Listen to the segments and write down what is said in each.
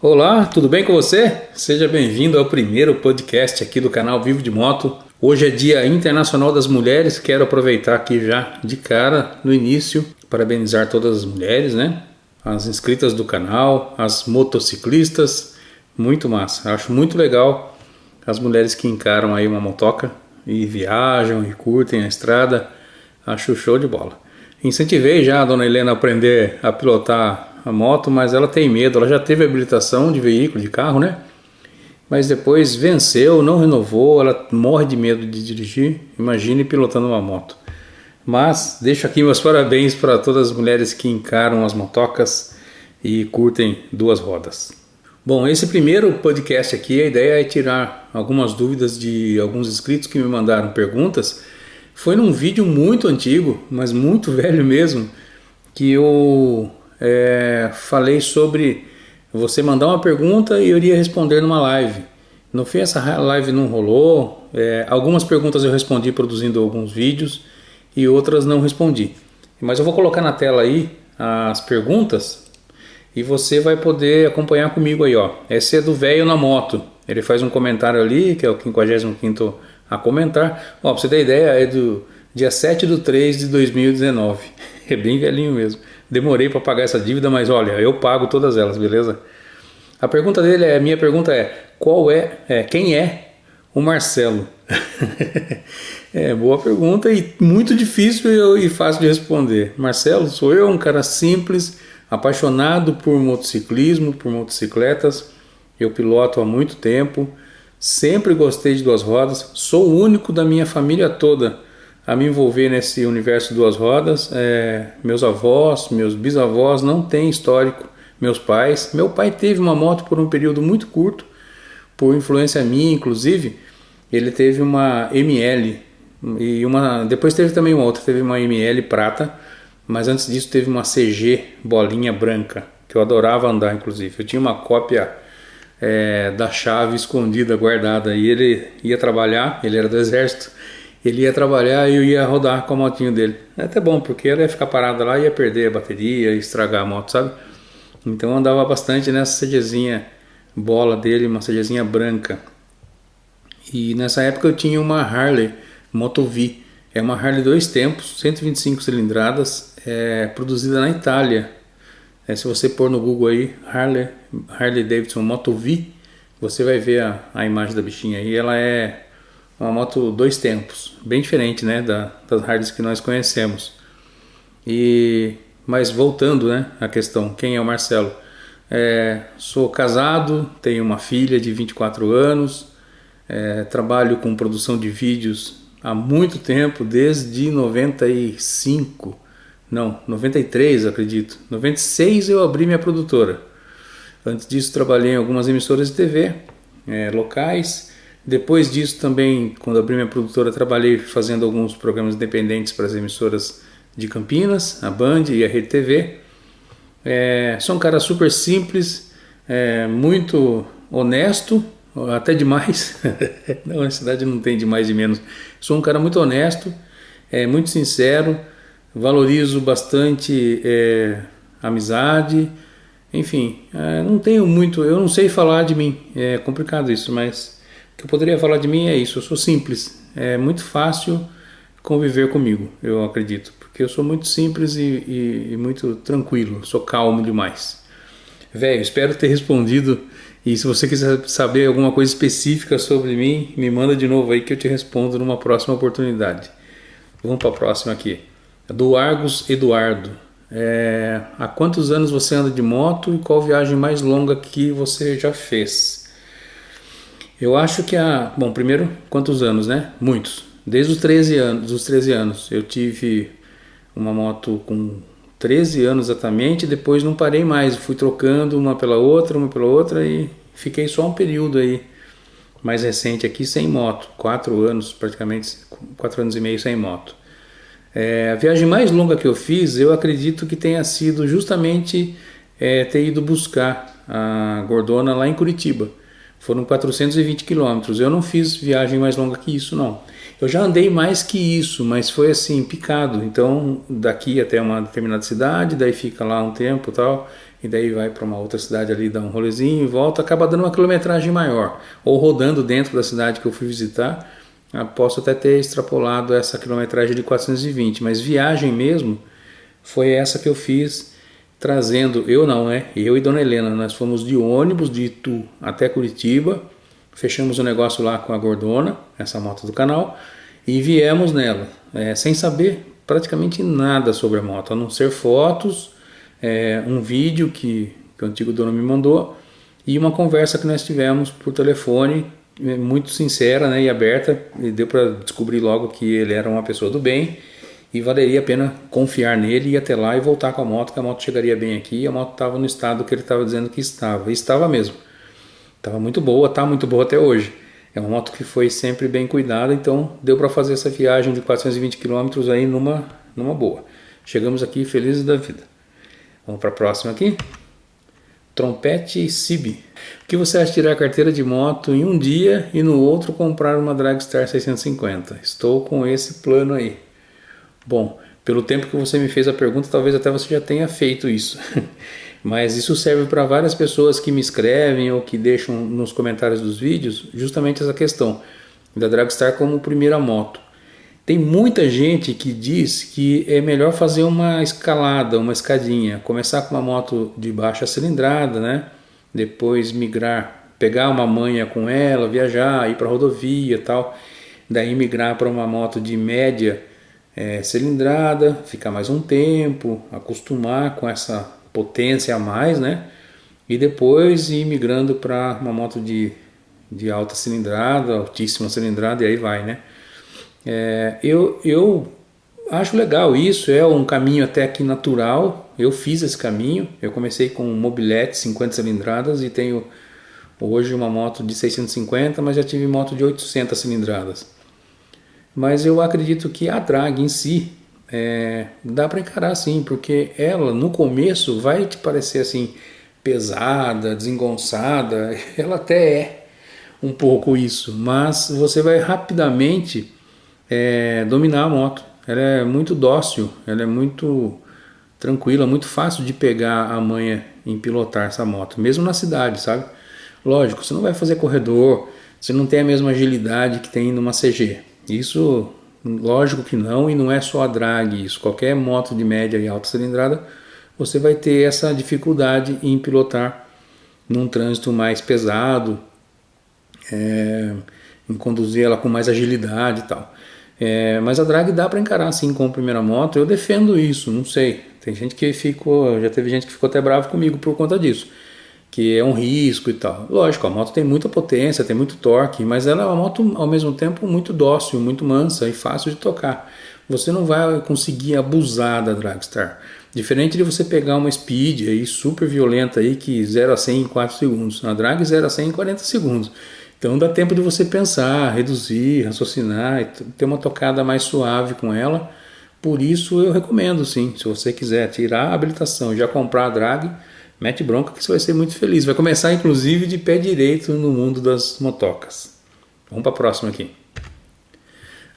Olá, tudo bem com você? Seja bem-vindo ao primeiro podcast aqui do canal Vivo de Moto. Hoje é Dia Internacional das Mulheres, quero aproveitar aqui já de cara, no início, parabenizar todas as mulheres, né? As inscritas do canal, as motociclistas, muito massa. Acho muito legal as mulheres que encaram aí uma motoca e viajam e curtem a estrada, acho show de bola. Incentivei já a dona Helena a aprender a pilotar a moto, mas ela tem medo, ela já teve habilitação de veículo, de carro, né? Mas depois venceu, não renovou, ela morre de medo de dirigir, imagine pilotando uma moto. Mas deixo aqui meus parabéns para todas as mulheres que encaram as motocas e curtem duas rodas. Bom, esse primeiro podcast aqui, a ideia é tirar algumas dúvidas de alguns inscritos que me mandaram perguntas. Foi num vídeo muito antigo, mas muito velho mesmo, que eu falei sobre você mandar uma pergunta e eu iria responder numa live. No fim, essa live não rolou. Algumas perguntas eu respondi produzindo alguns vídeos e outras não respondi. Mas eu vou colocar na tela aí as perguntas e você vai poder acompanhar comigo aí, ó. Esse é do Velho na Moto. Ele faz um comentário ali, que é o 55º a comentar. Ó, pra você ter ideia, é do dia 7/3/2019. É bem velhinho mesmo. Demorei para pagar essa dívida, mas olha, eu pago todas elas, beleza? A pergunta dele minha pergunta é, quem é o Marcelo? Boa pergunta e muito difícil e fácil de responder. Marcelo, sou eu, um cara simples, apaixonado por motociclismo, por motocicletas. Eu piloto há muito tempo, sempre gostei de duas rodas, sou o único da minha família toda a me envolver nesse universo de duas rodas. Meus avós, meus bisavós não têm histórico, meus pais. Meu pai teve uma moto por um período muito curto, por influência minha inclusive. Ele teve uma ML, e depois teve também uma outra, teve uma ML prata, mas antes disso teve uma CG bolinha branca, que eu adorava andar inclusive. Eu tinha uma cópia da chave escondida, guardada, e ele ia trabalhar, ele era do exército. Ele ia trabalhar e eu ia rodar com a motinho dele. É até bom, porque ela ia ficar parada lá e ia perder a bateria, ia estragar a moto, sabe? Então eu andava bastante nessa CGzinha bola dele, uma CGzinha branca. E nessa época eu tinha uma Harley Moto V. É uma Harley 2 tempos, 125 cilindradas, produzida na Itália. Se você pôr no Google aí, Harley Davidson Moto V, você vai ver a imagem da bichinha aí. Ela é uma moto 2 tempos, bem diferente, né, das Harleys que nós conhecemos. Mas voltando, né, à questão, quem é o Marcelo? Sou casado, tenho uma filha de 24 anos, trabalho com produção de vídeos há muito tempo, desde 93, acredito. 96 eu abri minha produtora. Antes disso trabalhei em algumas emissoras de TV locais. Depois disso também, quando abri minha produtora, trabalhei fazendo alguns programas independentes para as emissoras de Campinas, a Band e a Rede TV. Sou um cara super simples, muito honesto, até demais. Na honestidade não tem de mais e menos. Sou um cara muito honesto, muito sincero, valorizo bastante amizade. Enfim, não tenho muito, eu não sei falar de mim, é complicado isso, mas o que eu poderia falar de mim é isso. Eu sou simples, é muito fácil conviver comigo, eu acredito, porque eu sou muito simples e muito tranquilo, sou calmo demais. Velho, espero ter respondido, e se você quiser saber alguma coisa específica sobre mim, me manda de novo aí que eu te respondo numa próxima oportunidade. Vamos para a próxima aqui. Do Argos Eduardo. Há quantos anos você anda de moto e qual viagem mais longa que você já fez? Eu acho que primeiro, quantos anos, né? Muitos. Desde os 13 anos. Eu tive uma moto com 13 anos exatamente, depois não parei mais. Fui trocando uma pela outra e fiquei só um período aí mais recente aqui sem moto. 4 anos, praticamente 4 anos e meio sem moto. A viagem mais longa que eu fiz, eu acredito que tenha sido justamente ter ido buscar a Gordona lá em Curitiba. Foram 420 quilômetros. Eu não fiz viagem mais longa que isso, não. Eu já andei mais que isso, mas foi assim, picado. Então, daqui até uma determinada cidade, daí fica lá um tempo e tal. e daí vai para uma outra cidade ali, dá um rolezinho e volta, acaba dando uma quilometragem maior. Ou rodando dentro da cidade que eu fui visitar, posso até ter extrapolado essa quilometragem de 420, mas viagem mesmo foi essa que eu fiz, trazendo, eu não, né? Eu e Dona Helena, nós fomos de ônibus de Itu até Curitiba, fechamos o negócio lá com a Gordona, essa moto do canal, e viemos nela, sem saber praticamente nada sobre a moto, a não ser fotos, um vídeo que o antigo dono me mandou e uma conversa que nós tivemos por telefone, muito sincera, né, e aberta, e deu para descobrir logo que ele era uma pessoa do bem e valeria a pena confiar nele, ir até lá e voltar com a moto, que a moto chegaria bem aqui, e a moto estava no estado que ele estava dizendo que estava, e estava mesmo, estava muito boa, está muito boa até hoje. É uma moto que foi sempre bem cuidada, então deu para fazer essa viagem de 420 km aí numa boa. Chegamos aqui felizes da vida. Vamos para a próxima aqui. Trompete Cibi. O que você acha de tirar a carteira de moto em um dia e no outro comprar uma Dragstar 650? Estou com esse plano aí. Bom, pelo tempo que você me fez a pergunta, talvez até você já tenha feito isso. Mas isso serve para várias pessoas que me escrevem ou que deixam nos comentários dos vídeos justamente essa questão da Dragstar como primeira moto. Tem muita gente que diz que é melhor fazer uma escalada, uma escadinha, começar com uma moto de baixa cilindrada, né? Depois migrar, pegar uma manha com ela, viajar, ir para rodovia e tal, daí migrar para uma moto de média cilindrada, ficar mais um tempo, acostumar com essa potência a mais, né? E depois ir migrando para uma moto de alta cilindrada, altíssima cilindrada, e aí vai, né? Eu acho legal isso, é um caminho até aqui natural. Eu fiz esse caminho, eu comecei com um mobilete 50 cilindradas e tenho hoje uma moto de 650, mas já tive moto de 800 cilindradas. Mas eu acredito que a drag em si dá para encarar sim, porque ela no começo vai te parecer assim pesada, desengonçada, ela até é um pouco isso, mas você vai rapidamente dominar a moto. Ela é muito dócil, ela é muito tranquila, muito fácil de pegar a manha em pilotar essa moto, mesmo na cidade, sabe? Lógico, você não vai fazer corredor, você não tem a mesma agilidade que tem numa CG. Isso, lógico que não, e não é só a drag isso. Qualquer moto de média e alta cilindrada, você vai ter essa dificuldade em pilotar num trânsito mais pesado, em conduzir ela com mais agilidade e tal. Mas a drag dá para encarar assim como primeira moto. Eu defendo isso, não sei. Tem gente que já teve gente que ficou até bravo comigo por conta disso, que é um risco e tal. Lógico, a moto tem muita potência, tem muito torque, mas ela é uma moto ao mesmo tempo muito dócil, muito mansa e fácil de tocar. Você não vai conseguir abusar da Dragstar. Diferente de você pegar uma Speed aí super violenta aí que 0 a 100 em 4 segundos. Na drag 0 a 100 em 40 segundos. Então dá tempo de você pensar, reduzir, raciocinar e ter uma tocada mais suave com ela. Por isso eu recomendo sim, se você quiser tirar a habilitação e já comprar a drag, mete bronca que você vai ser muito feliz. Vai começar inclusive de pé direito no mundo das motocas. Vamos para a próxima aqui.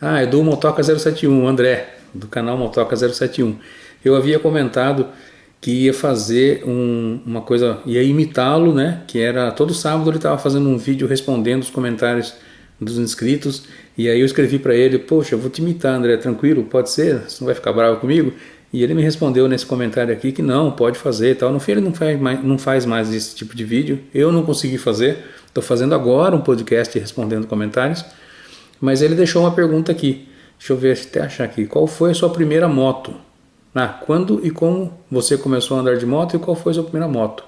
É do Motoca 071, André, do canal Motoca 071. Eu havia comentado que ia fazer uma coisa, ia imitá-lo, né? Que era todo sábado ele estava fazendo um vídeo respondendo os comentários dos inscritos. E aí eu escrevi para ele: poxa, eu vou te imitar, André, tranquilo? Pode ser? Você não vai ficar bravo comigo? E ele me respondeu nesse comentário aqui que não, pode fazer e tal. No fim ele não faz mais esse tipo de vídeo. Eu não consegui fazer. Estou fazendo agora um podcast respondendo comentários. Mas ele deixou uma pergunta aqui. Deixa eu ver, até achar aqui. Qual foi a sua primeira moto? Quando e como você começou a andar de moto e qual foi a sua primeira moto?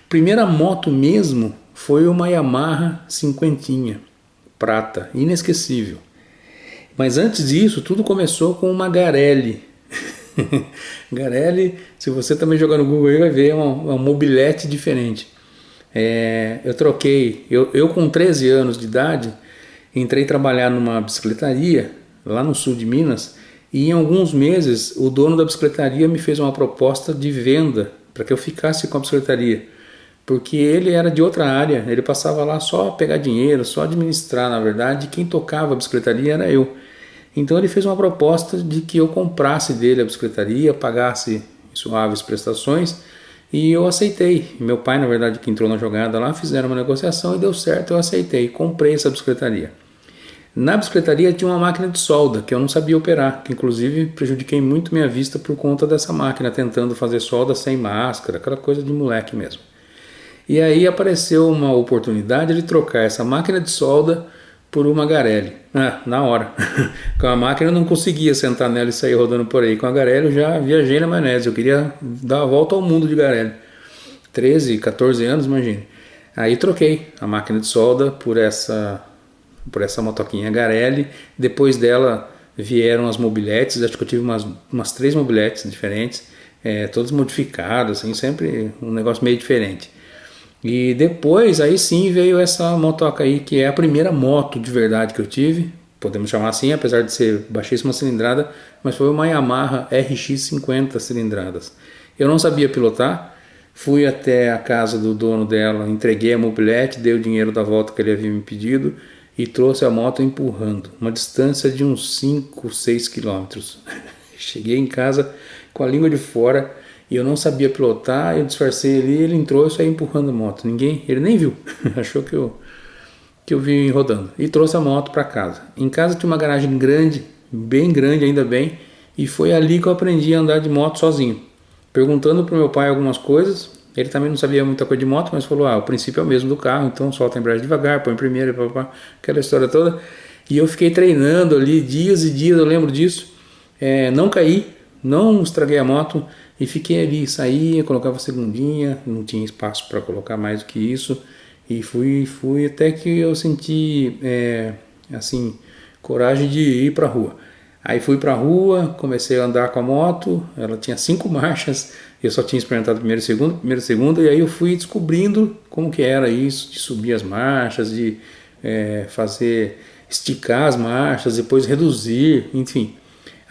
Primeira moto mesmo foi uma Yamaha cinquentinha, prata, inesquecível. Mas antes disso, tudo começou com uma Garelli. Garelli, se você também jogar no Google aí, vai ver uma mobilete diferente. Eu troquei, eu com 13 anos de idade, entrei trabalhar numa bicicletaria lá no sul de Minas. E em alguns meses o dono da bicicletaria me fez uma proposta de venda para que eu ficasse com a bicicletaria. Porque ele era de outra área, ele passava lá só pegar dinheiro, só administrar, na verdade, quem tocava a bicicletaria era eu. Então ele fez uma proposta de que eu comprasse dele a bicicletaria, pagasse suaves prestações E eu aceitei. Meu pai, na verdade, que entrou na jogada lá, fizeram uma negociação e deu certo, eu aceitei. Comprei essa bicicletaria. Na bicicletaria tinha uma máquina de solda que eu não sabia operar, que inclusive prejudiquei muito minha vista por conta dessa máquina, tentando fazer solda sem máscara, aquela coisa de moleque mesmo. E aí apareceu uma oportunidade de trocar essa máquina de solda por uma Garelli. Na hora. Com a máquina eu não conseguia sentar nela e sair rodando por aí. Com a Garelli eu já viajei na maionese, eu queria dar a volta ao mundo de Garelli. 13, 14 anos, imagine. Aí troquei a máquina de solda por essa motoquinha Garelli. Depois dela vieram as mobiletes, acho que eu tive umas 3 mobiletes diferentes, todas modificadas, assim, sempre um negócio meio diferente. E depois, aí sim, veio essa motoca aí, que é a primeira moto de verdade que eu tive, podemos chamar assim, apesar de ser baixíssima cilindrada, mas foi uma Yamaha RX 50 cilindradas. Eu não sabia pilotar, fui até a casa do dono dela, entreguei a mobilete, dei o dinheiro da volta que ele havia me pedido e trouxe a moto empurrando, uma distância de uns 5, 6 quilômetros. Cheguei em casa com a língua de fora e eu não sabia pilotar, eu disfarcei ali, ele entrou e saí empurrando a moto. Ele nem viu, achou que eu vim rodando. E trouxe a moto para casa. Em casa tinha uma garagem grande, bem grande ainda bem, e foi ali que eu aprendi a andar de moto sozinho. Perguntando para o meu pai algumas coisas, ele também não sabia muita coisa de moto, mas falou, o princípio é o mesmo do carro, então solta a embreagem devagar, põe primeiro, aquela história toda. E eu fiquei treinando ali dias e dias, eu lembro disso. Não caí, não estraguei a moto e fiquei ali, saía, colocava a segundinha, não tinha espaço para colocar mais do que isso e fui até que eu senti assim, coragem de ir para a rua. Aí fui para a rua, comecei a andar com a moto, ela tinha 5 marchas, eu só tinha experimentado primeiro e segundo, e aí eu fui descobrindo como que era isso, de subir as marchas, de esticar as marchas, depois reduzir, enfim.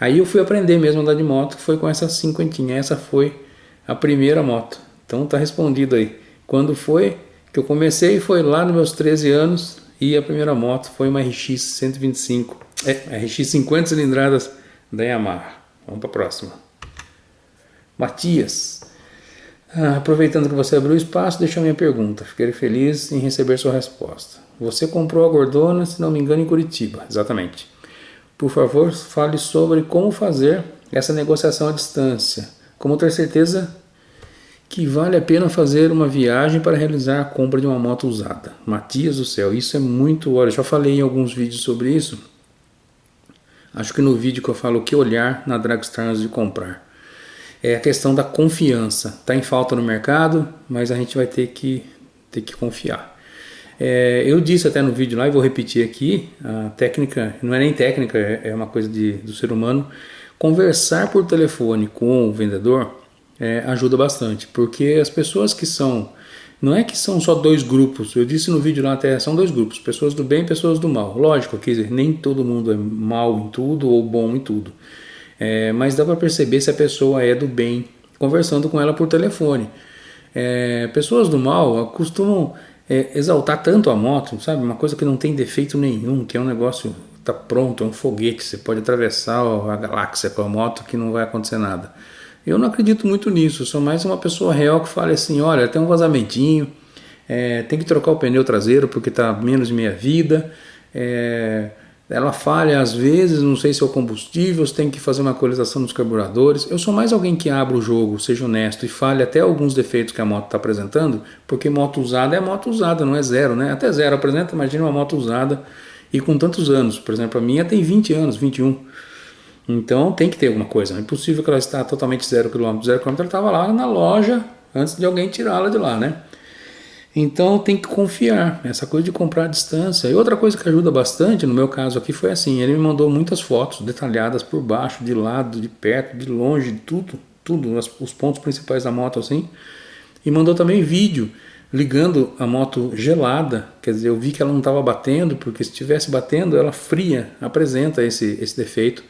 Aí eu fui aprender mesmo a andar de moto, que foi com essa cinquentinha, essa foi a primeira moto. Então tá respondido aí. Quando foi que eu comecei, foi lá nos meus 13 anos, e a primeira moto foi uma RX 125, RX 50 cilindradas da Yamaha. Vamos para a próxima. Matias, aproveitando que você abriu o espaço, deixa a minha pergunta. Fiquei feliz em receber sua resposta. Você comprou a Gordona, se não me engano, em Curitiba. Exatamente. Por favor, fale sobre como fazer essa negociação à distância. Como ter certeza que vale a pena fazer uma viagem para realizar a compra de uma moto usada. Matias do céu, isso é muito... Olha, já falei em alguns vídeos sobre isso. Acho que no vídeo que eu falo o que olhar na Dragstar antes de comprar. É a questão da confiança. Está em falta no mercado, mas a gente vai ter que confiar. Eu disse até no vídeo lá, e vou repetir aqui, a técnica, não é nem técnica, é uma coisa do ser humano. Conversar por telefone com o vendedor ajuda bastante, porque as pessoas que são, não é que são só 2 grupos, eu disse no vídeo lá até, são 2 grupos, pessoas do bem e pessoas do mal. Lógico, quer dizer, nem todo mundo é mal em tudo ou bom em tudo, mas dá para perceber se a pessoa é do bem, conversando com ela por telefone. Pessoas do mal costumam exaltar tanto a moto, sabe, uma coisa que não tem defeito nenhum, que é um negócio, tá pronto, é um foguete, você pode atravessar a galáxia com a moto que não vai acontecer nada. Eu não acredito muito nisso, eu sou mais uma pessoa real que fala assim, olha, tem um vazamentinho, tem que trocar o pneu traseiro porque está menos de meia vida, ela falha às vezes, não sei se é o combustível, você tem que fazer uma atualização nos carburadores. Eu sou mais alguém que abre o jogo, seja honesto e fale até alguns defeitos que a moto está apresentando, porque moto usada é moto usada, não é zero, né? Até zero apresenta, imagina uma moto usada e com tantos anos, por exemplo, a minha tem 20 anos, 21. Então tem que ter alguma coisa, não é impossível que ela está totalmente 0 km. 0 km ela estava lá na loja antes de alguém tirá-la de lá, né? Então tem que confiar, essa coisa de comprar à distância. E outra coisa que ajuda bastante, no meu caso aqui, foi assim, ele me mandou muitas fotos detalhadas por baixo, de lado, de perto, de longe, tudo, os pontos principais da moto assim. E mandou também vídeo ligando a moto gelada, quer dizer, eu vi que ela não estava batendo, porque se estivesse batendo, ela fria, apresenta esse defeito.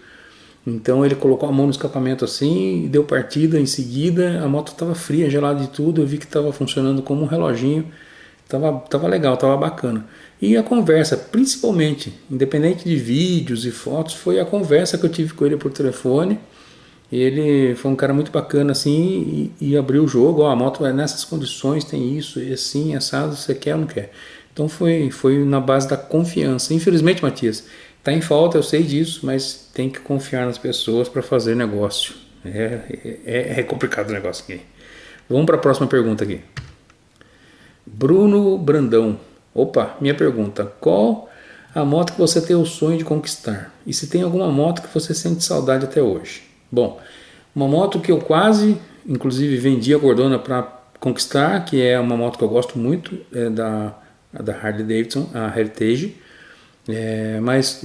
Então ele colocou a mão no escapamento assim, deu partida em seguida, a moto estava fria, gelada de tudo, eu vi que estava funcionando como um reloginho, estava legal, estava bacana. E a conversa, principalmente, independente de vídeos e fotos, foi a conversa que eu tive com ele por telefone Ele foi um cara muito bacana assim e abriu o jogo. Ó, a moto é nessas condições, tem isso, e assim, assado, você quer ou não quer? Então foi na base da confiança. Infelizmente, Matias, tá em falta, eu sei disso, mas tem que confiar nas pessoas para fazer negócio. É complicado o negócio aqui. Vamos para a próxima pergunta aqui. Bruno Brandão. Opa, minha pergunta. Qual a moto que você tem o sonho de conquistar? E se tem alguma moto que você sente saudade até hoje? Bom, uma moto que eu quase, inclusive, vendi a Gordona para conquistar, que é uma moto que eu gosto muito, é da Harley Davidson, a Heritage. Mas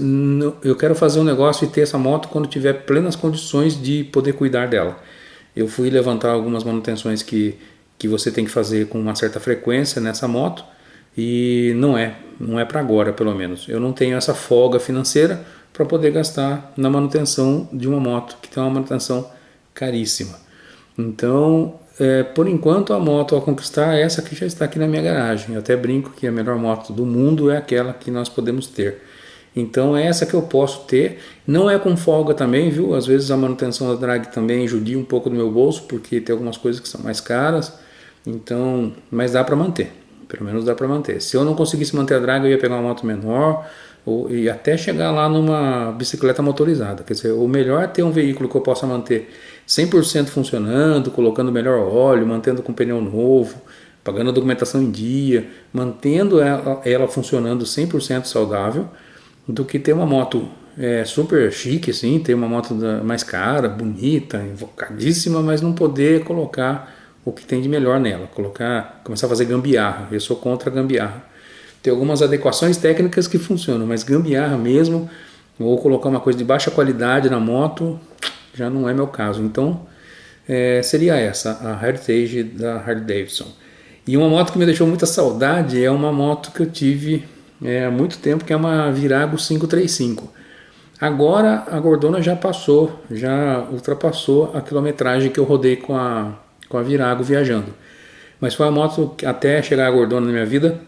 eu quero fazer um negócio e ter essa moto quando tiver plenas condições de poder cuidar dela. Eu fui levantar algumas manutenções que você tem que fazer com uma certa frequência nessa moto e não é para agora, pelo menos. Eu não tenho essa folga financeira para poder gastar na manutenção de uma moto que tem uma manutenção caríssima. Então, por enquanto, a moto a conquistar é essa que já está aqui na minha garagem. Eu até brinco que a melhor moto do mundo é aquela que nós podemos ter. Então é essa que eu posso ter. Não é com folga também, viu? Às vezes a manutenção da drag também judia um pouco do meu bolso, porque tem algumas coisas que são mais caras. Então, mas dá para manter. Pelo menos dá para manter. Se eu não conseguisse manter a drag, eu ia pegar uma moto menor e até chegar lá numa bicicleta motorizada. Quer dizer, o melhor é ter um veículo que eu possa manter 100% funcionando, colocando melhor óleo, mantendo com pneu novo, pagando a documentação em dia, mantendo ela funcionando 100% saudável, do que ter uma moto super chique, assim, ter uma moto mais cara, bonita, invocadíssima, mas não poder colocar o que tem de melhor nela, começar a fazer gambiarra. Eu sou contra a gambiarra. Tem algumas adequações técnicas que funcionam, mas gambiarra mesmo, ou colocar uma coisa de baixa qualidade na moto, já não é meu caso. Então, seria essa, a Heritage da Harley Davidson. E uma moto que me deixou muita saudade é uma moto que eu tive há muito tempo, que é uma Virago 535. Agora a Gordona já ultrapassou a quilometragem que eu rodei com a Virago viajando. Mas foi a moto que, até chegar a Gordona na minha vida,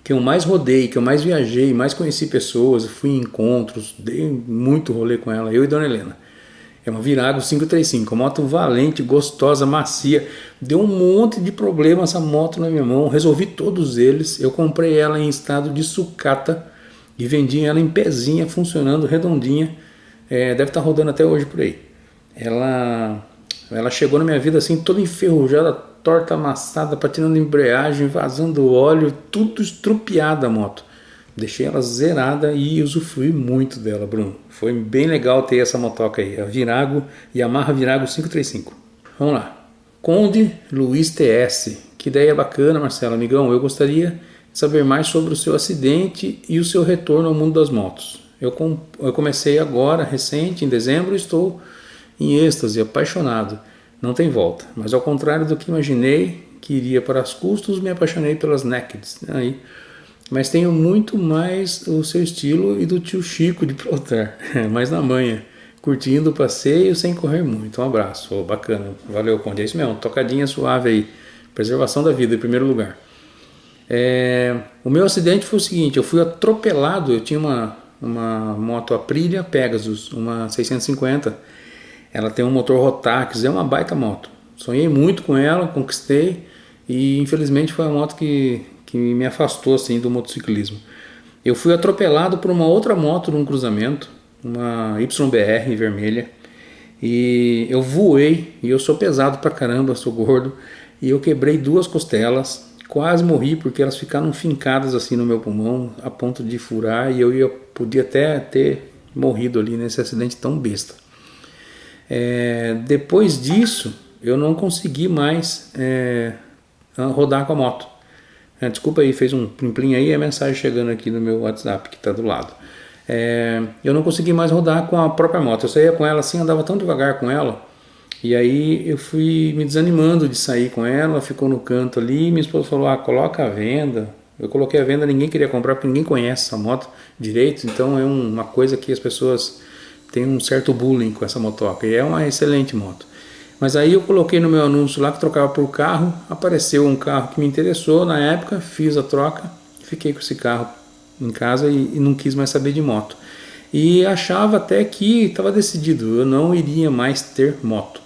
que eu mais rodei, que eu mais viajei, mais conheci pessoas, fui em encontros, dei muito rolê com ela, eu e Dona Helena. É uma Virago 535, uma moto valente, gostosa, macia. Deu um monte de problema essa moto na minha mão, resolvi todos eles. Eu comprei ela em estado de sucata e vendi ela em pezinha, funcionando, redondinha. Deve estar rodando até hoje por aí. Ela chegou na minha vida assim, toda enferrujada, torta, amassada, patinando embreagem, vazando óleo, tudo estrupiada a moto. Deixei ela zerada e usufrui muito dela, Bruno. Foi bem legal ter essa motoca aí, a Virago, Yamaha Virago 535. Vamos lá. Conde Luiz TS. Que ideia bacana, Marcelo. Amigão, eu gostaria de saber mais sobre o seu acidente e o seu retorno ao mundo das motos. Eu comecei agora, recente, em dezembro, e estou em êxtase, apaixonado. Não tem volta. Mas ao contrário do que imaginei que iria para os custos, me apaixonei pelas Nakeds. Aí... Mas tenho muito mais o seu estilo e do tio Chico de pilotar, mais na manha, curtindo o passeio sem correr muito. Um abraço, bacana, valeu, Conde, é isso mesmo, tocadinha suave aí, preservação da vida em primeiro lugar. O meu acidente foi o seguinte, eu fui atropelado, eu tinha uma moto Aprilia Pegasus, uma 650, ela tem um motor Rotax, é uma baita moto, sonhei muito com ela, conquistei e infelizmente foi a moto que me afastou assim do motociclismo. Eu fui atropelado por uma outra moto num cruzamento, uma YBR vermelha, e eu voei, e eu sou pesado pra caramba, sou gordo, e eu quebrei 2 costelas, quase morri porque elas ficaram fincadas assim no meu pulmão, a ponto de furar, e eu podia até ter morrido ali nesse acidente tão besta. Depois disso, eu não consegui mais rodar com a moto. Desculpa aí, fez um plim-plim aí, a mensagem chegando aqui no meu WhatsApp que está do lado. Eu não consegui mais rodar com a própria moto, eu saía com ela assim, andava tão devagar com ela, e aí eu fui me desanimando de sair com ela, ficou no canto ali, minha esposa falou, coloca a venda. Eu coloquei a venda, ninguém queria comprar porque ninguém conhece essa moto direito, então é uma coisa que as pessoas têm um certo bullying com essa motoca, e é uma excelente moto. Mas aí eu coloquei no meu anúncio lá que trocava por carro, apareceu um carro que me interessou na época, fiz a troca, fiquei com esse carro em casa e não quis mais saber de moto. e achava até que estava decidido, eu não iria mais ter moto.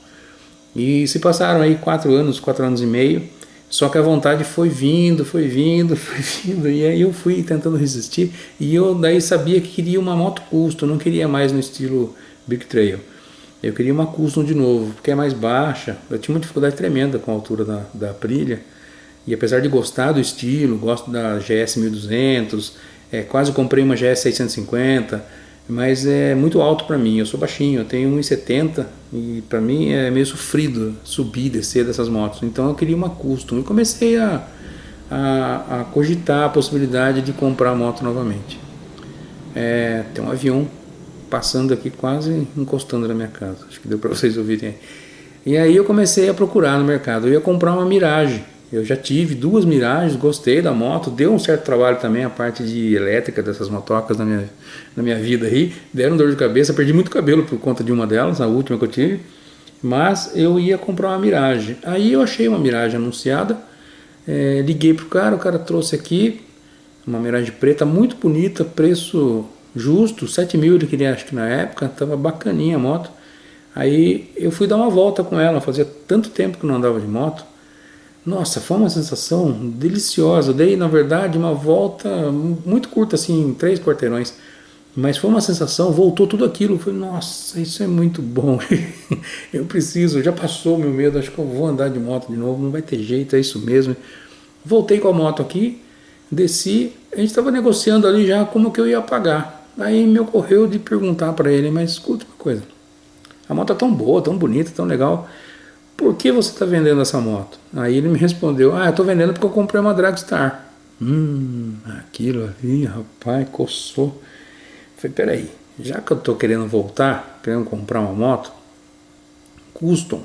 E se passaram aí 4 anos e meio, só que a vontade foi vindo, foi vindo, foi vindo, e aí eu fui tentando resistir, e eu daí sabia que queria uma moto custom, não queria mais no estilo Big Trail. Eu queria uma custom de novo, porque é mais baixa, eu tinha uma dificuldade tremenda com a altura da Aprilia, e apesar de gostar do estilo, gosto da GS 1200, quase comprei uma GS 650, mas é muito alto para mim, eu sou baixinho, eu tenho 1,70 e para mim é meio sofrido subir e descer dessas motos, então eu queria uma custom e comecei a cogitar a possibilidade de comprar a moto novamente. Tem um avião passando aqui quase encostando na minha casa, acho que deu para vocês ouvirem aí. E aí eu comecei a procurar no mercado, eu ia comprar uma Mirage. Eu já tive 2 Mirages, gostei da moto, deu um certo trabalho também a parte de elétrica dessas motocas na minha vida aí, deram dor de cabeça, perdi muito cabelo por conta de uma delas, a última que eu tive, mas eu ia comprar uma Mirage. Aí eu achei uma Mirage anunciada, liguei pro cara, o cara trouxe aqui, uma Mirage preta muito bonita, preço justo, 7 mil ele queria, acho que na época, tava bacaninha a moto. Aí eu fui dar uma volta com ela, fazia tanto tempo que eu não andava de moto. Nossa, foi uma sensação deliciosa. Eu dei, na verdade, uma volta muito curta, assim, 3 quarteirões. Mas foi uma sensação, voltou tudo aquilo. Eu falei, nossa, isso é muito bom. Eu preciso, já passou o meu medo, acho que eu vou andar de moto de novo, não vai ter jeito, é isso mesmo. Voltei com a moto aqui, desci, a gente estava negociando ali já como que eu ia pagar. Aí me ocorreu de perguntar para ele, mas escuta uma coisa, a moto é tão boa, tão bonita, tão legal, por que você está vendendo essa moto? Aí ele me respondeu, eu estou vendendo porque eu comprei uma Dragstar. Aquilo ali, rapaz, coçou. Falei, peraí, já que eu estou querendo voltar, querendo comprar uma moto custom,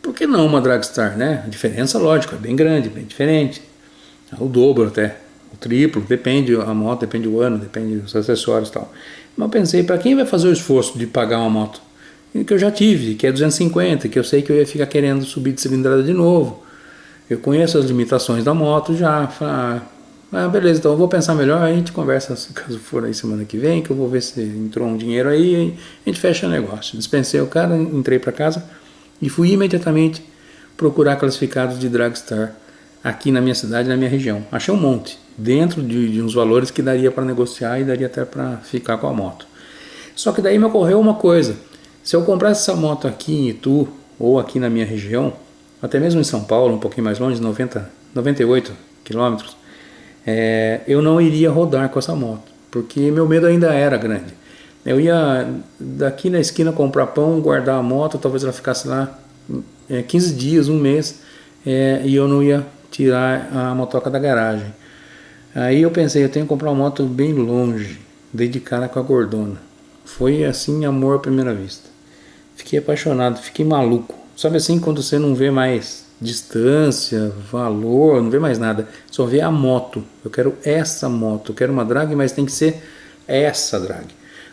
por que não uma Dragstar, né? A diferença, lógico, é bem grande, bem diferente. O dobro até, o triplo, depende a moto, depende do ano, depende dos acessórios e tal. Mas eu pensei, para quem vai fazer o esforço de pagar uma moto que eu já tive, que é 250, que eu sei que eu ia ficar querendo subir de cilindrada de novo, eu conheço as limitações da moto já, beleza, então eu vou pensar melhor, aí a gente conversa, caso for aí semana que vem, que eu vou ver se entrou um dinheiro aí, a gente fecha o negócio. Dispensei o cara, entrei para casa e fui imediatamente procurar classificados de Dragstar aqui na minha cidade, na minha região. Achei um monte, dentro de uns valores que daria para negociar e daria até para ficar com a moto. Só que daí me ocorreu uma coisa, se eu comprasse essa moto aqui em Itu, ou aqui na minha região, até mesmo em São Paulo, um pouquinho mais longe, 98 quilômetros, eu não iria rodar com essa moto, porque meu medo ainda era grande. Eu ia daqui na esquina comprar pão, guardar a moto, talvez ela ficasse lá 15 dias, um mês, e eu não ia tirar a motoca da garagem. Aí eu pensei, eu tenho que comprar uma moto bem longe, dei de cara com a gordona. Foi assim, amor à primeira vista. Fiquei apaixonado, fiquei maluco. Sabe assim, quando você não vê mais distância, valor, não vê mais nada, só vê a moto. Eu quero essa moto, eu quero uma drag, mas tem que ser essa drag.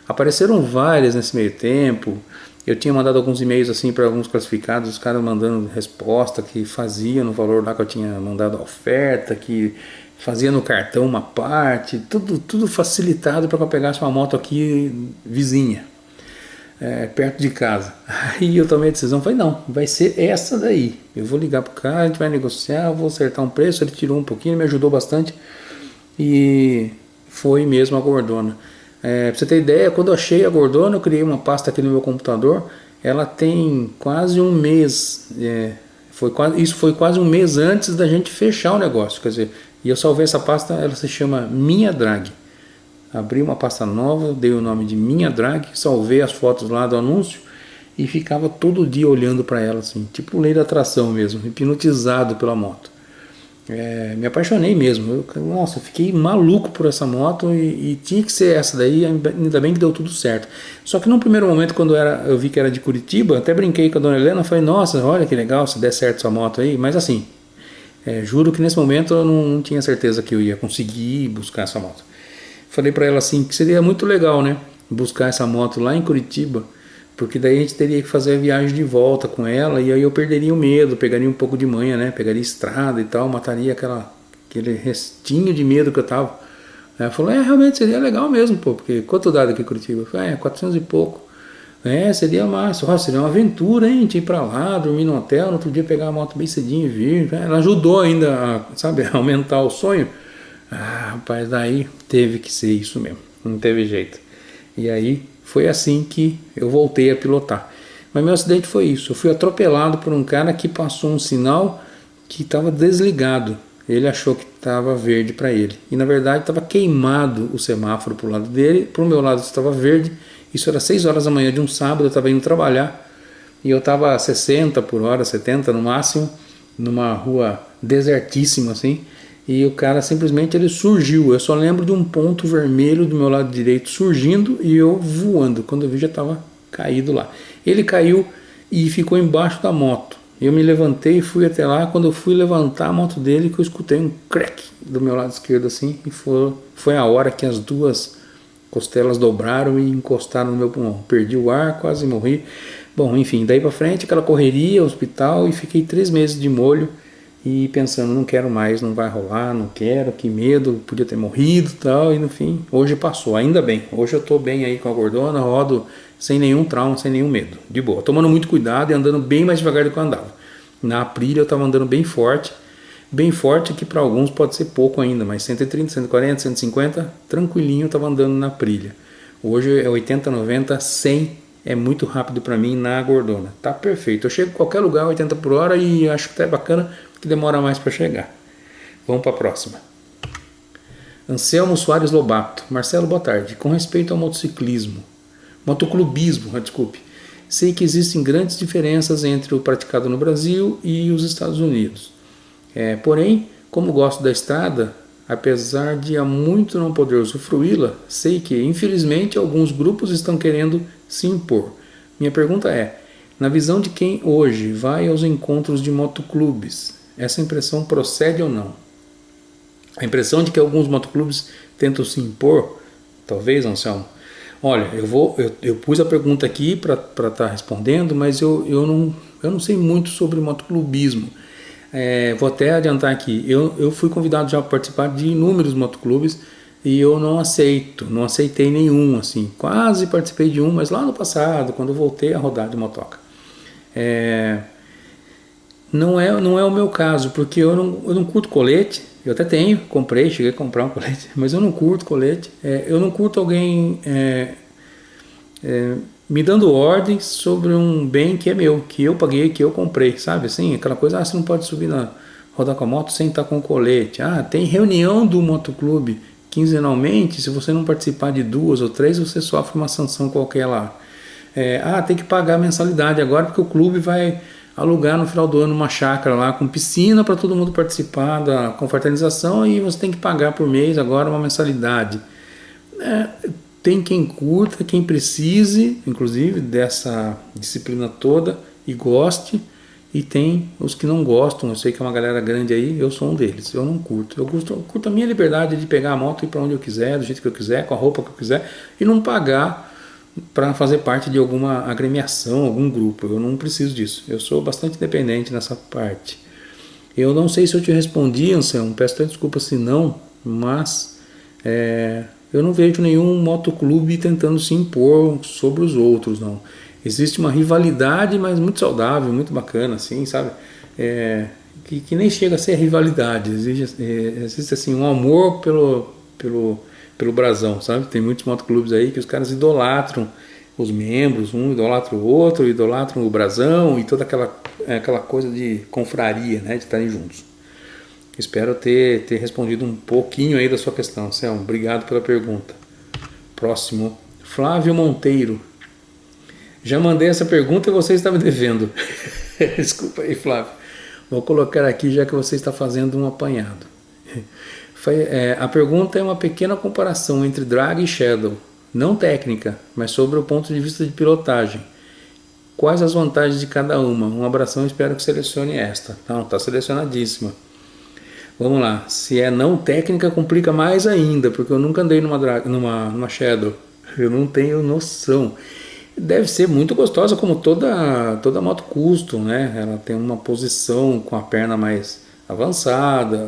Apareceram várias nesse meio tempo. Eu tinha mandado alguns e-mails assim para alguns classificados, os caras mandando resposta que fazia no valor lá que eu tinha mandado a oferta, que fazia no cartão uma parte, tudo facilitado para que eu pegasse uma moto aqui vizinha, perto de casa. Aí eu tomei a decisão, falei, não, vai ser essa daí. Eu vou ligar pro cara, a gente vai negociar, eu vou acertar um preço. Ele tirou um pouquinho, me ajudou bastante e foi mesmo a gordona. Pra você ter ideia, quando eu achei a gordona, eu criei uma pasta aqui no meu computador, ela tem quase um mês, isso foi quase um mês antes da gente fechar o negócio, quer dizer, e eu salvei essa pasta, ela se chama Minha Drag. Abri uma pasta nova, dei o nome de Minha Drag, salvei as fotos lá do anúncio e ficava todo dia olhando para ela assim, tipo lei da atração mesmo, hipnotizado pela moto. Me apaixonei mesmo, nossa, fiquei maluco por essa moto e tinha que ser essa daí, ainda bem que deu tudo certo. Só que num primeiro momento, quando eu vi que era de Curitiba, até brinquei com a dona Helena, falei, nossa, olha que legal, se der certo essa moto aí, mas assim, juro que nesse momento eu não tinha certeza que eu ia conseguir buscar essa moto. Falei para ela assim, que seria muito legal, né, buscar essa moto lá em Curitiba, porque daí a gente teria que fazer a viagem de volta com ela, e aí eu perderia o medo, pegaria um pouco de manha, né, pegaria estrada e tal, mataria aquele restinho de medo que eu tava. Ela falou, realmente seria legal mesmo, pô, porque quanto dá daqui em Curitiba? Eu falei, 400 e pouco. Seria massa, seria uma aventura, hein, a gente ir pra lá, dormir no hotel, no outro dia pegar a moto bem cedinho e vir. Ela ajudou ainda, sabe, a aumentar o sonho. Rapaz, daí teve que ser isso mesmo, não teve jeito. E aí foi assim que eu voltei a pilotar. Mas meu acidente foi isso, eu fui atropelado por um cara que passou um sinal que estava desligado. Ele achou que estava verde para ele. E na verdade estava queimado o semáforo para o lado dele, para o meu lado estava verde. Isso era 6 horas da manhã de um sábado, eu estava indo trabalhar. E eu estava a 60 por hora, 70 no máximo, numa rua desertíssima assim. E o cara simplesmente ele surgiu. Eu só lembro de um ponto vermelho do meu lado direito surgindo e eu voando. Quando eu vi já estava caído lá. Ele caiu e ficou embaixo da moto. Eu me levantei e fui até lá. Quando eu fui levantar a moto dele, que eu escutei um crack do meu lado esquerdo assim. E foi a hora que as duas costelas dobraram e encostaram no meu pulmão. Perdi o ar, quase morri. Bom, enfim, daí pra frente aquela correria, hospital, e fiquei 3 meses de molho. E pensando, não quero mais, não vai rolar, não quero, que medo, podia ter morrido e tal. E no fim, hoje passou, ainda bem. Hoje eu tô bem aí com a gordona, rodo sem nenhum trauma, sem nenhum medo, de boa. Tomando muito cuidado e andando bem mais devagar do que eu andava. Na Aprilia eu tava andando bem forte que para alguns pode ser pouco ainda, mas 130, 140, 150, tranquilinho eu tava andando na Aprilia. Hoje é 80, 90, 100 é muito rápido para mim na gordona. Tá perfeito, eu chego em qualquer lugar 80 por hora e acho que tá bacana que demora mais para chegar. Vamos para a próxima. Anselmo Soares Lobato. Marcelo, boa tarde. Com respeito ao motoclubismo, desculpe. Sei que existem grandes diferenças entre o praticado no Brasil e os Estados Unidos. Porém, como gosto da estrada, apesar de há muito não poder usufruí-la, sei que, infelizmente, alguns grupos estão querendo se impor. Minha pergunta é, na visão de quem hoje vai aos encontros de motoclubes, essa impressão procede ou não? A impressão de que alguns motoclubes tentam se impor, talvez, Anselmo. Olha, eu pus a pergunta aqui para estar respondendo, mas eu não sei muito sobre motoclubismo. Vou até adiantar aqui, eu fui convidado já para participar de inúmeros motoclubes e eu não aceitei nenhum, assim. Quase participei de um, mas lá no passado, quando eu voltei a rodar de motoca. Não é o meu caso, porque eu não curto colete. Eu até cheguei a comprar um colete, mas eu não curto colete. Eu não curto alguém me dando ordens sobre um bem que é meu, que eu paguei, que eu comprei, sabe? Assim, aquela coisa, você não pode subir rodar com a moto sem estar com colete. Tem reunião do motoclube quinzenalmente, se você não participar de 2 ou 3, você sofre uma sanção qualquer lá. Tem que pagar a mensalidade agora porque o clube vai alugar no final do ano uma chácara lá com piscina para todo mundo participar da confraternização e você tem que pagar por mês agora uma mensalidade. Tem quem curta, quem precise, inclusive, dessa disciplina toda e goste, e tem os que não gostam. Eu sei que é uma galera grande aí, eu sou um deles, eu não curto. Eu curto a minha liberdade de pegar a moto e ir para onde eu quiser, do jeito que eu quiser, com a roupa que eu quiser, e não pagar para fazer parte de alguma agremiação, algum grupo. Eu não preciso disso. Eu sou bastante independente nessa parte. Eu não sei se eu te respondi, Anselmo, peço até desculpa se não, mas eu não vejo nenhum motoclube tentando se impor sobre os outros, não. Existe uma rivalidade, mas muito saudável, muito bacana, assim, sabe? Que nem chega a ser rivalidade. Existe assim, um amor pelo brasão, sabe? Tem muitos motoclubes aí que os caras idolatram os membros, um idolatra o outro, idolatram o brasão e toda aquela coisa de confraria, né? De estarem juntos. Espero ter respondido um pouquinho aí da sua questão, Selma. Obrigado pela pergunta. Próximo, Flávio Monteiro. Já mandei essa pergunta e você está me devendo. Desculpa aí, Flávio. Vou colocar aqui já que você está fazendo um apanhado. A pergunta é uma pequena comparação entre drag e shadow. Não técnica, mas sobre o ponto de vista de pilotagem. Quais as vantagens de cada uma? Um abração, espero que selecione esta. Não, está selecionadíssima. Vamos lá, se é não técnica complica mais ainda, porque eu nunca andei numa Shadow, eu não tenho noção. Deve ser muito gostosa como toda moto custom, né? Ela tem uma posição com a perna mais avançada,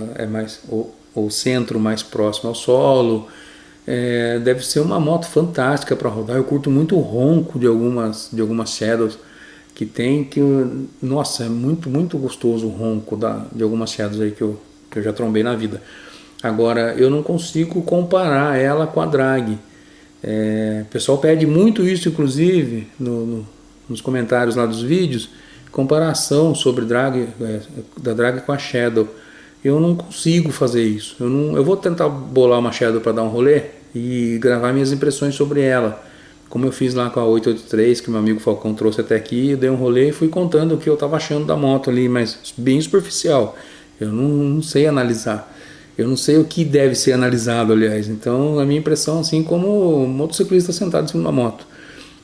o centro mais próximo ao solo, deve ser uma moto fantástica para rodar. Eu curto muito o ronco de algumas Shadows que tem, nossa, é muito, muito gostoso o ronco de algumas Shadows aí que eu já trombei na vida. Agora, eu não consigo comparar ela com a drag. O pessoal pede muito isso, inclusive, nos comentários lá dos vídeos, comparação sobre da drag com a Shadow. Eu não consigo fazer isso. Eu vou tentar bolar uma Shadow para dar um rolê e gravar minhas impressões sobre ela, como eu fiz lá com a 883, que meu amigo Falcão trouxe até aqui. Eu dei um rolê e fui contando o que eu estava achando da moto ali, mas bem superficial. Eu não sei analisar. Eu não sei o que deve ser analisado, aliás. Então, a minha impressão, assim, como motociclista sentado em cima de uma moto.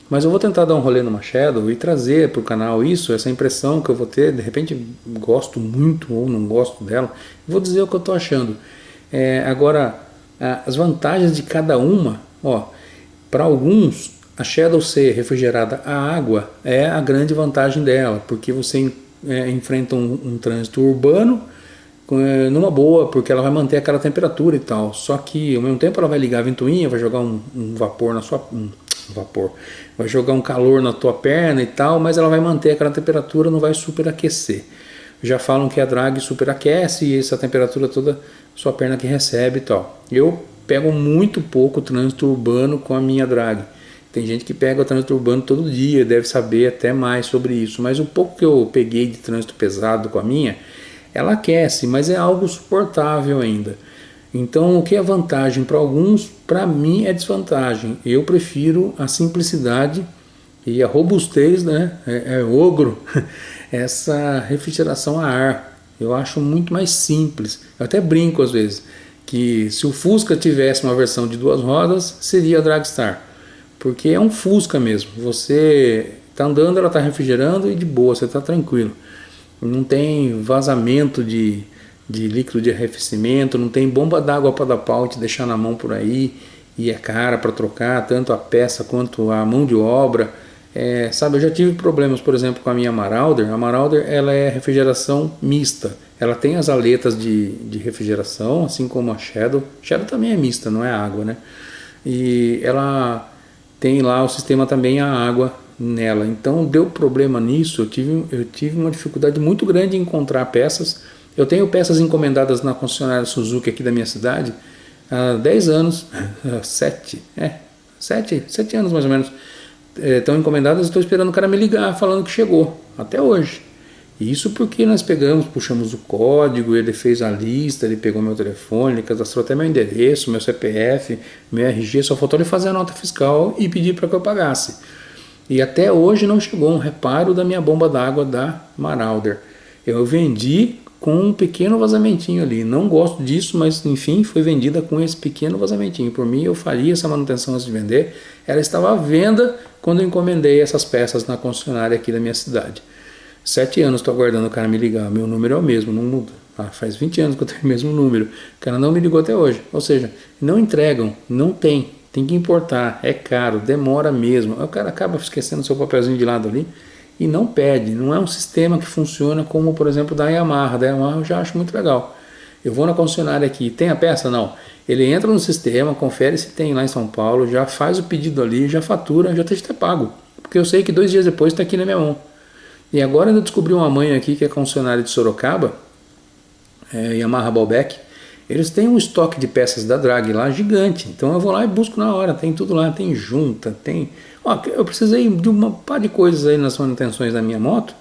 Mas eu vou tentar dar um rolê numa Shadow e trazer para o canal essa impressão que eu vou ter. De repente, gosto muito ou não gosto dela. Vou dizer o que eu estou achando. Agora, as vantagens de cada uma, para alguns, a Shadow ser refrigerada a água é a grande vantagem dela, porque você enfrenta um trânsito urbano numa boa, porque ela vai manter aquela temperatura e tal. Só que ao mesmo tempo ela vai ligar a ventoinha, vai jogar um vapor na sua vai jogar um calor na tua perna e tal, mas ela vai manter aquela temperatura, não vai superaquecer. Já falam que a drag superaquece e essa temperatura toda sua perna que recebe e tal. Eu pego muito pouco trânsito urbano com a minha drag. Tem gente que pega o trânsito urbano todo dia, deve saber até mais sobre isso, mas o pouco que eu peguei de trânsito pesado com a minha, ela aquece, mas é algo suportável ainda. Então, o que é vantagem para alguns, para mim é desvantagem. Eu prefiro a simplicidade e a robustez, né? Ogro, essa refrigeração a ar. Eu acho muito mais simples. Eu até brinco às vezes que se o Fusca tivesse uma versão de 2 rodas, seria a Dragstar. Porque é um Fusca mesmo. Você está andando, ela está refrigerando e de boa, você está tranquilo. Não tem vazamento de líquido de arrefecimento, não tem bomba d'água para dar pau e te deixar na mão por aí, e é cara para trocar, tanto a peça quanto a mão de obra. Sabe, eu já tive problemas, por exemplo, com a minha Marauder. A Marauder, ela é refrigeração mista. Ela tem as aletas de refrigeração, assim como a Shadow. Shadow também é mista, não é água, né? E ela tem lá o sistema também a água nela. Então deu problema nisso. Eu tive uma dificuldade muito grande em encontrar peças. Eu tenho peças encomendadas na concessionária Suzuki aqui da minha cidade há 10 anos, 7 anos mais ou menos. Estão encomendadas, estou esperando o cara me ligar falando que chegou, até hoje. Isso porque nós puxamos o código, ele fez a lista, ele pegou meu telefone, ele cadastrou até meu endereço, meu CPF, meu RG, só faltou ele fazer a nota fiscal e pedir para que eu pagasse. E até hoje não chegou um reparo da minha bomba d'água da Marauder. Eu vendi com um pequeno vazamentinho ali. Não gosto disso, mas enfim, foi vendida com esse pequeno vazamentinho. Por mim, eu faria essa manutenção antes de vender. Ela estava à venda quando eu encomendei essas peças na concessionária aqui da minha cidade. 7 anos estou aguardando o cara me ligar. Meu número é o mesmo, não muda. Faz 20 anos que eu tenho o mesmo número. O cara não me ligou até hoje. Ou seja, não entregam, não tem que importar, é caro, demora mesmo. O cara acaba esquecendo o seu papelzinho de lado ali e não pede. Não é um sistema que funciona como, por exemplo, da Yamaha. Da Yamaha eu já acho muito legal. Eu vou na concessionária aqui, tem a peça? Não. Ele entra no sistema, confere se tem lá em São Paulo, já faz o pedido ali, já fatura, já esteja pago. Porque eu sei que 2 dias depois está aqui na minha mão. E agora eu descobri uma mãe aqui que é concessionária de Sorocaba, Yamaha Ballback. Eles têm um estoque de peças da drag lá gigante. Então eu vou lá e busco na hora. Tem tudo lá, tem junta, tem... eu precisei de uma par de coisas aí nas manutenções da minha moto.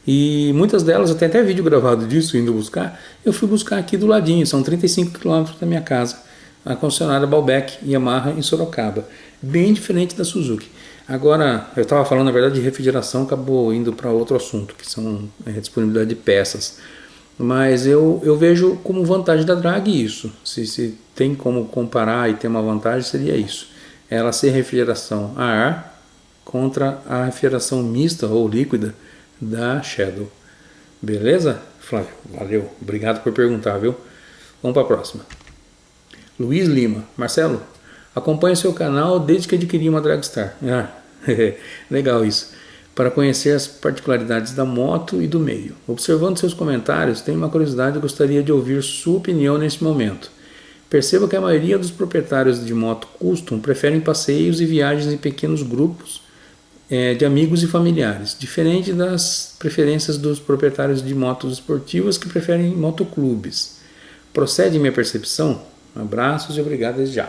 E muitas delas, eu tenho até vídeo gravado disso, indo buscar. Eu fui buscar aqui do ladinho, são 35 km da minha casa. A concessionária Ballback Yamaha em Sorocaba. Bem diferente da Suzuki. Agora, eu estava falando na verdade de refrigeração, acabou indo para outro assunto, que são a disponibilidade de peças. Mas eu vejo como vantagem da drag isso. Se tem como comparar e ter uma vantagem, seria isso. Ela ser refrigeração a ar contra a refrigeração mista ou líquida da Shadow. Beleza, Flávio? Valeu. Obrigado por perguntar, viu? Vamos para a próxima. Luiz Lima. Marcelo, acompanho seu canal desde que adquiri uma Dragstar. Legal isso. Para conhecer as particularidades da moto e do meio. Observando seus comentários, tenho uma curiosidade e gostaria de ouvir sua opinião nesse momento. Perceba que a maioria dos proprietários de moto custom preferem passeios e viagens em pequenos grupos de amigos e familiares, diferente das preferências dos proprietários de motos esportivas que preferem motoclubes. Procede minha percepção? Abraços e obrigado desde já.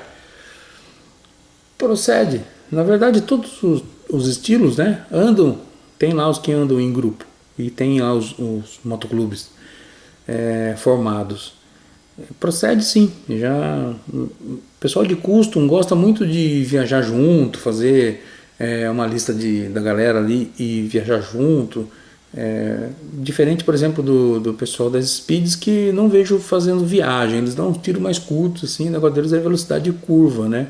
Procede. Na verdade, todos os estilos, né, andam. Tem lá os que andam em grupo e tem lá os motoclubes formados. Procede sim. O pessoal de custom gosta muito de viajar junto, fazer uma lista da galera ali e viajar junto. Diferente, por exemplo, do pessoal das speeds, que não vejo fazendo viagem. Eles dão um tiro mais curto, assim, o negócio deles é velocidade de curva, né?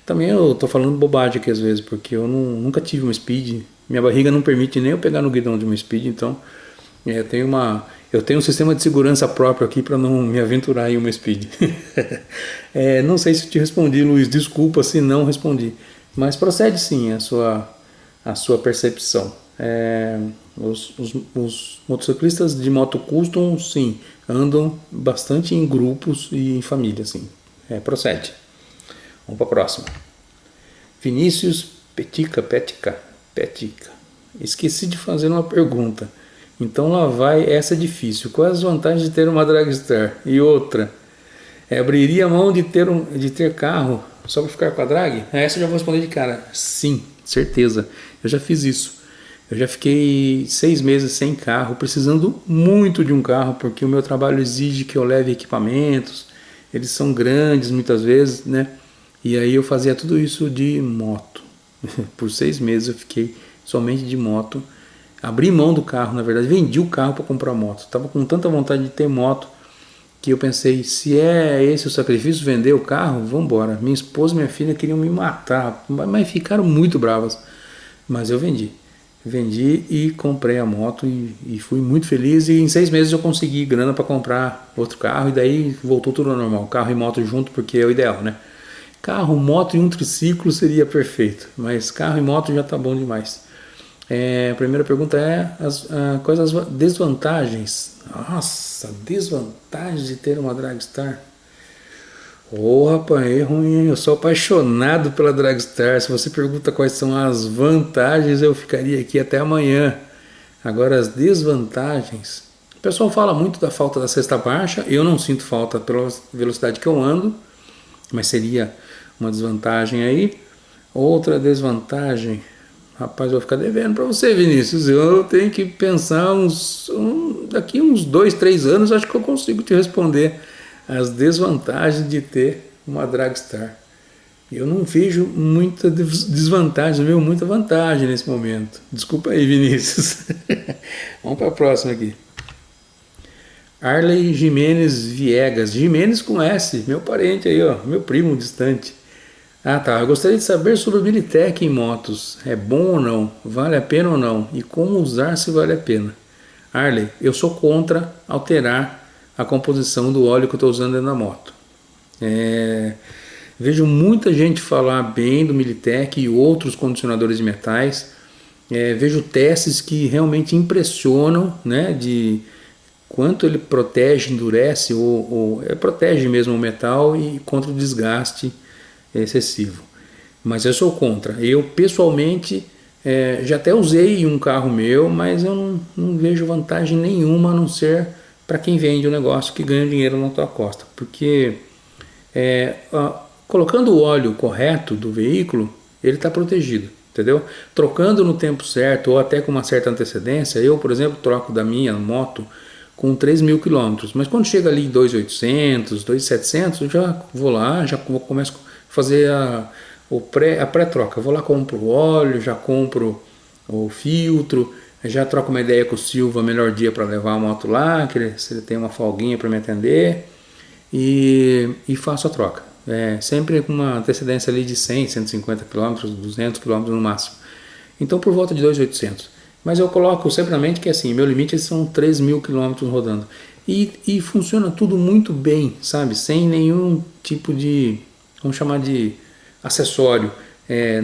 Também eu tô falando bobagem aqui às vezes, porque eu nunca tive uma speed. Minha barriga não permite nem eu pegar no guidão de uma speed, então eu tenho um sistema de segurança próprio aqui para não me aventurar em uma speed. Não sei se te respondi, Luiz, desculpa se não respondi. Mas procede sim a sua percepção. Os motociclistas de moto custom, sim, andam bastante em grupos e em família, sim. Procede. Vamos para a próxima. Vinícius Petica. Esqueci de fazer uma pergunta. Então lá vai, essa é difícil. Quais as vantagens de ter uma Dragstar? E outra, abriria mão de ter carro só para ficar com a drag? Essa eu já vou responder de cara. Sim, certeza. Eu já fiz isso. Eu já fiquei 6 meses sem carro, precisando muito de um carro, porque o meu trabalho exige que eu leve equipamentos. Eles são grandes muitas vezes, né? E aí eu fazia tudo isso de moto. Por 6 meses eu fiquei somente de moto. Abri mão do carro, na verdade, vendi o carro para comprar moto. Estava com tanta vontade de ter moto que eu pensei, se é esse o sacrifício, vender o carro, vamos embora. Minha esposa e minha filha queriam me matar, mas ficaram muito bravas. Mas eu vendi e comprei a moto e fui muito feliz. E em 6 meses eu consegui grana para comprar outro carro e daí voltou tudo ao normal. Carro e moto junto, porque é o ideal, né? Carro, moto e um triciclo seria perfeito, mas carro e moto já tá bom demais. A primeira pergunta é quais as desvantagens? Nossa, desvantagens de ter uma Dragstar? Rapaz, é ruim, eu sou apaixonado pela Dragstar. Se você pergunta quais são as vantagens, eu ficaria aqui até amanhã. Agora, as desvantagens. O pessoal fala muito da falta da cesta baixa. Eu não sinto falta pela velocidade que eu ando, mas seria uma desvantagem aí. Outra desvantagem, rapaz, eu vou ficar devendo para você, Vinícius. Eu tenho que pensar daqui uns 2, 3 anos, acho que eu consigo te responder as desvantagens de ter uma Dragstar. Eu não vejo muita desvantagem, eu vejo muita vantagem nesse momento. Desculpa aí, Vinícius. Vamos para a próxima aqui. Arley Jimenez Viegas. Jimenez com S, meu parente aí, ó, meu primo distante. Tá. Eu gostaria de saber sobre o Militech em motos. É bom ou não? Vale a pena ou não? E como usar se vale a pena? Arley, eu sou contra alterar a composição do óleo que eu estou usando na moto. Vejo muita gente falar bem do Militech e outros condicionadores de metais. Vejo testes que realmente impressionam, né, de quanto ele protege, endurece ou protege mesmo o metal e contra o desgaste excessivo. Mas eu sou contra. Eu pessoalmente já até usei um carro meu, mas eu não vejo vantagem nenhuma a não ser para quem vende o negócio que ganha dinheiro na tua costa. Porque colocando o óleo correto do veículo, ele está protegido, entendeu? Trocando no tempo certo ou até com uma certa antecedência, eu, por exemplo, troco da minha moto com 3.000 quilômetros, mas quando chega ali em 2.800, 2.700, eu já vou lá, já começo a fazer a pré-troca. Eu vou lá, compro o óleo, já compro o filtro, já troco uma ideia com o Silva, melhor dia para levar a moto lá, se ele tem uma folguinha para me atender, e faço a troca. Sempre com uma antecedência ali de 100, 150 km, 200 km no máximo. Então por volta de 2.800. Mas eu coloco sempre na mente que assim, meu limite são 3.000 km rodando. E funciona tudo muito bem, sabe? Sem nenhum tipo de, vamos chamar de acessório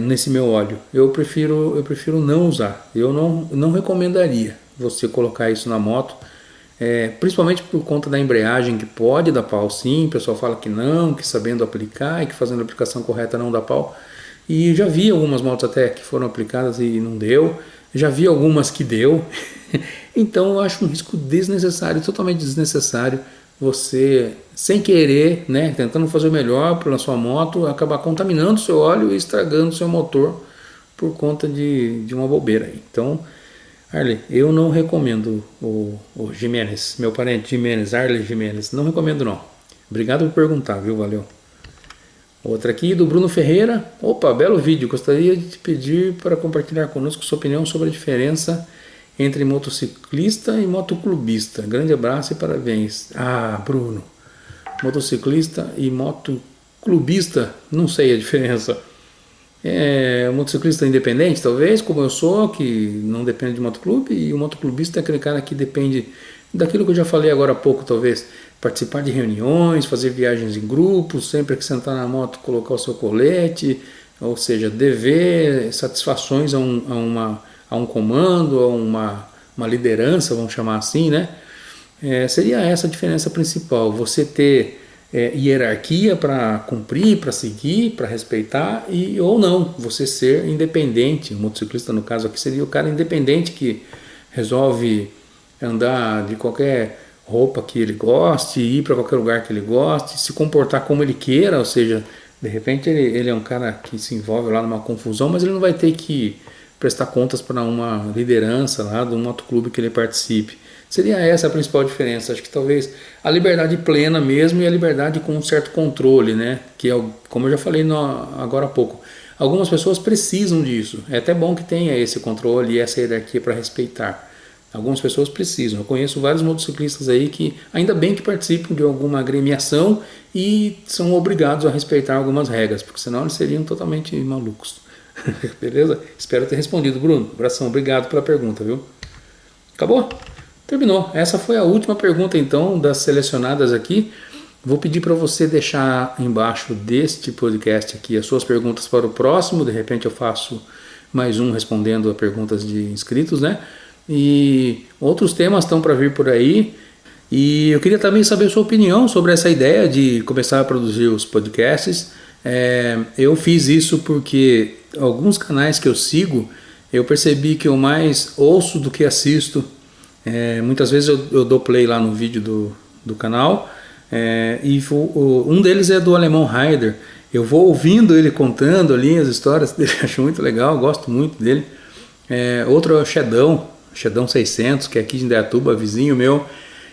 nesse meu óleo. Eu prefiro não usar. Eu não recomendaria você colocar isso na moto. principalmente por conta da embreagem, que pode dar pau sim, o pessoal fala que não, que sabendo aplicar e que fazendo a aplicação correta não dá pau. E já vi algumas motos até que foram aplicadas e não deu, já vi algumas que deu. Então eu acho um risco desnecessário, totalmente desnecessário, você, sem querer, né, tentando fazer o melhor pela sua moto, acabar contaminando o seu óleo e estragando o seu motor por conta de uma bobeira. Então, Arley, eu não recomendo o Jimenez, meu parente Jimenez, Arley Jimenez, não recomendo não. Obrigado por perguntar, viu? Valeu. Outra aqui do Bruno Ferreira. Opa, belo vídeo. Gostaria de te pedir para compartilhar conosco sua opinião sobre a diferença entre motociclista e motoclubista. Grande abraço e parabéns. Ah, Bruno. Motociclista e motoclubista, não sei a diferença. Motociclista independente, talvez, como eu sou, que não depende de motoclube, e o motoclubista é aquele cara que depende daquilo que eu já falei agora há pouco, talvez participar de reuniões, fazer viagens em grupos, sempre que sentar na moto colocar o seu colete, ou seja, dever satisfações a um comando, a uma liderança, vamos chamar assim, né? Seria essa a diferença principal, você ter hierarquia para cumprir, para seguir, para respeitar, ou não, você ser independente. O motociclista, no caso aqui, seria o cara independente que resolve andar de qualquer roupa que ele goste, ir para qualquer lugar que ele goste, se comportar como ele queira, ou seja, de repente ele é um cara que se envolve lá numa confusão, mas ele não vai ter que prestar contas para uma liderança lá do motoclube que ele participe. Seria essa a principal diferença. Acho que talvez a liberdade plena mesmo e a liberdade com um certo controle, né? Que é, como eu já falei agora há pouco, algumas pessoas precisam disso. É até bom que tenha esse controle e essa hierarquia para respeitar. Algumas pessoas precisam. Eu conheço vários motociclistas aí que ainda bem que participam de alguma agremiação e são obrigados a respeitar algumas regras, porque senão eles seriam totalmente malucos. Beleza? Espero ter respondido, Bruno. Abração, obrigado pela pergunta, viu? Acabou? Terminou. Essa foi a última pergunta, então, das selecionadas aqui. Vou pedir para você deixar embaixo deste podcast aqui as suas perguntas para o próximo. De repente eu faço mais um respondendo a perguntas de inscritos, né? E outros temas estão para vir por aí. E eu queria também saber a sua opinião sobre essa ideia de começar a produzir os podcasts. Eu fiz isso porque alguns canais que eu sigo, eu percebi que eu mais ouço do que assisto. Muitas vezes eu dou play lá no vídeo do canal, e um deles é do Alemão Raider. Eu vou ouvindo ele contando ali as histórias dele, acho muito legal, gosto muito dele. Outro é o Shedão 600, que é aqui de Indaiatuba, vizinho meu.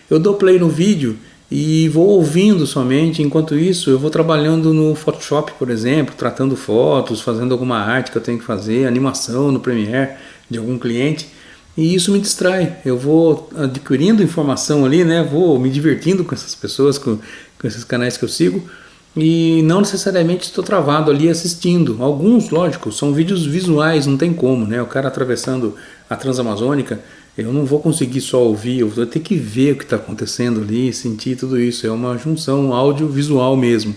Eu dou play no vídeo e vou ouvindo somente. Enquanto isso eu vou trabalhando no Photoshop, por exemplo, tratando fotos, fazendo alguma arte que eu tenho que fazer, animação no Premiere de algum cliente. E isso me distrai, eu vou adquirindo informação ali, né? Vou me divertindo com essas pessoas, com esses canais que eu sigo, e não necessariamente estou travado ali assistindo. Alguns, lógico, são vídeos visuais, não tem como, né? O cara atravessando a Transamazônica, eu não vou conseguir só ouvir, eu vou ter que ver o que está acontecendo ali, sentir tudo isso, é uma junção áudio-visual mesmo.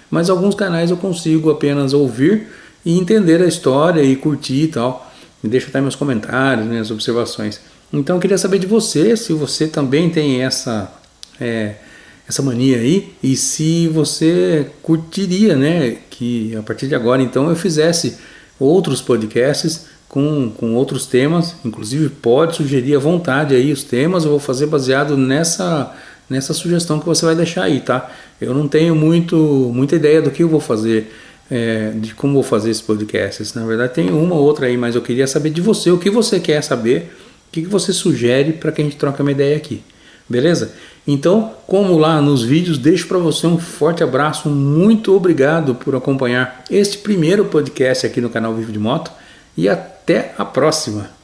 Mas alguns canais eu consigo apenas ouvir e entender a história e curtir e tal. Me deixa até meus comentários, minhas observações. Então eu queria saber de você, se você também tem essa mania aí, e se você curtiria, né, que a partir de agora então eu fizesse outros podcasts com outros temas. Inclusive pode sugerir à vontade aí os temas, eu vou fazer baseado nessa sugestão que você vai deixar aí, tá? Eu não tenho muita ideia do que eu vou fazer, de como vou fazer esses podcasts. Na verdade tem uma ou outra aí, mas eu queria saber de você, o que você quer saber, o que você sugere para que a gente troque uma ideia aqui, beleza? Então, como lá nos vídeos, deixo para você um forte abraço, muito obrigado por acompanhar este primeiro podcast aqui no canal Vivo de Moto e até a próxima!